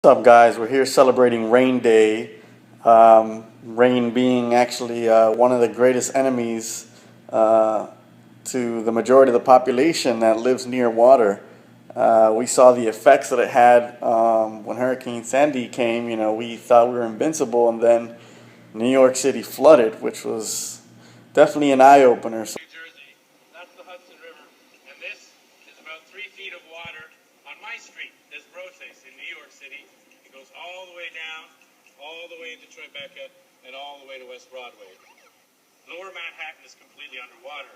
What's up, guys? We're here celebrating Rain Day. Rain being actually one of the greatest enemies to the majority of the population that lives near water. We saw the effects that it had when Hurricane Sandy came. You know, we thought we were invincible, and then New York City flooded, which was definitely an eye-opener. New Jersey, that's the Hudson River, and this is about 3 feet of water on my street, Des Broces in New York City. It goes all the way down, all the way into Tribeca, and all the way to West Broadway. Lower Manhattan is completely underwater.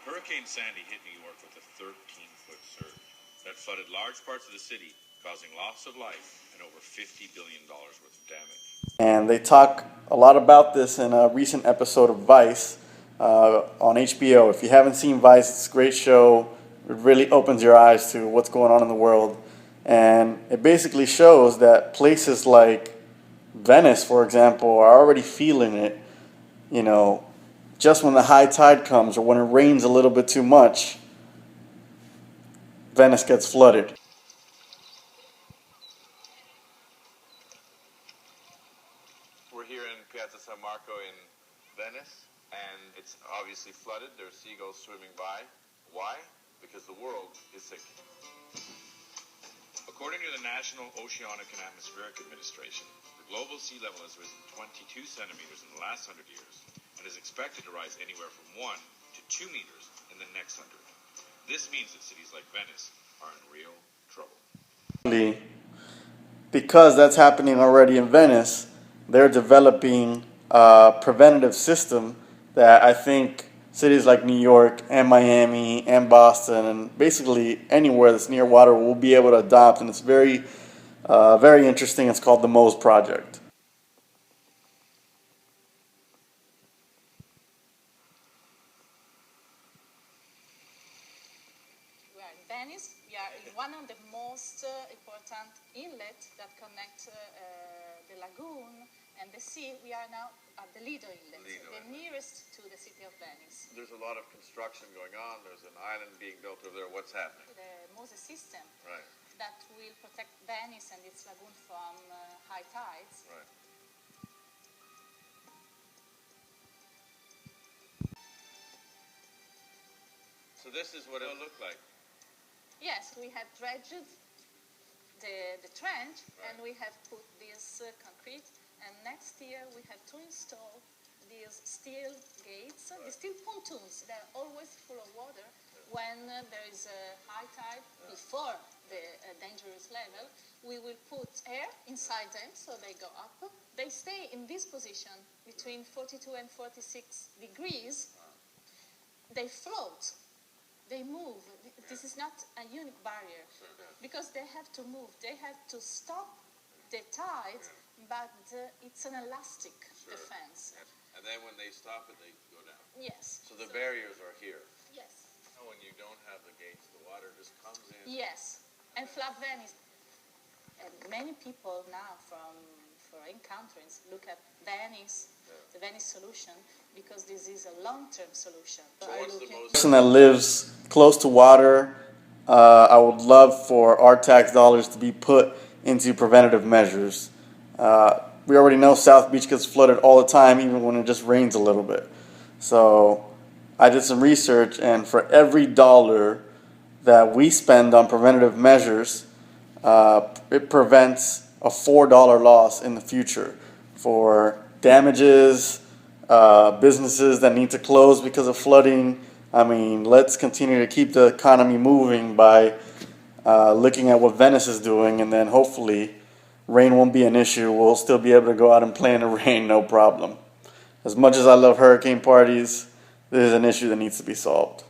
Hurricane Sandy hit New York with a 13-foot surge that flooded large parts of the city, causing loss of life and over $50 billion worth of damage. And they talk a lot about this in a recent episode of Vice on HBO. If you haven't seen Vice, it's a great show. It really opens your eyes to what's going on in the world. And it basically shows that places like Venice, for example, are already feeling it. You know, just when the high tide comes or when it rains a little bit too much, Venice gets flooded. We're here in Piazza San Marco in Venice, and it's obviously flooded. There are seagulls swimming by. Why? Because the world is sinking. According to the National Oceanic and Atmospheric Administration, the global sea level has risen 22 centimeters in the last 100 years and is expected to rise anywhere from 1 to 2 meters in the next 100. This means that cities like Venice are in real trouble. Because that's happening already in Venice, they're developing a preventative system that I think cities like New York and Miami and Boston and basically anywhere that's near water will be able to adopt, and it's very interesting. It's called the MOSE Project. We are in Venice. We are in one of the most important inlets that connect the lagoon and the sea. We are now at the Lido Inlet, the nearest to the city of Venice. There's a lot of construction going on. There's an island being built over there. What's happening? The MOSE system Right. that will protect Venice and its lagoon from high tides. Right. So this is what it'll look like. Yes, we have dredged the trench, and we have put this concrete, and next year we have to install these steel gates, the steel pontoons. They're always full of water when there is a high tide before the dangerous level. We will put air inside them so they go up. They stay in this position between 42 and 46 degrees. They float. They move. This is not a unique barrier because they have to move. They have to stop the tide, but it's an elastic defense. And then when they stop it, they go down. Yes. So the barriers are here. Yes. When you don't have the gates, the water just comes in. Yes. And Flood Venice. And many people now from foreign countries look at Venice, the Venice solution, because this is a long-term solution. So what's the most Person that lives close to water, I would love for our tax dollars to be put into preventative measures. We already know South Beach gets flooded all the time, even when it just rains a little bit. So I did some research, and for every dollar that we spend on preventative measures, it prevents a $4 loss in the future for damages, businesses that need to close because of flooding. I mean, let's continue to keep the economy moving by looking at what Venice is doing, and then hopefully rain won't be an issue. We'll still be able to go out and play in the rain, no problem. As much as I love hurricane parties, this is an issue that needs to be solved.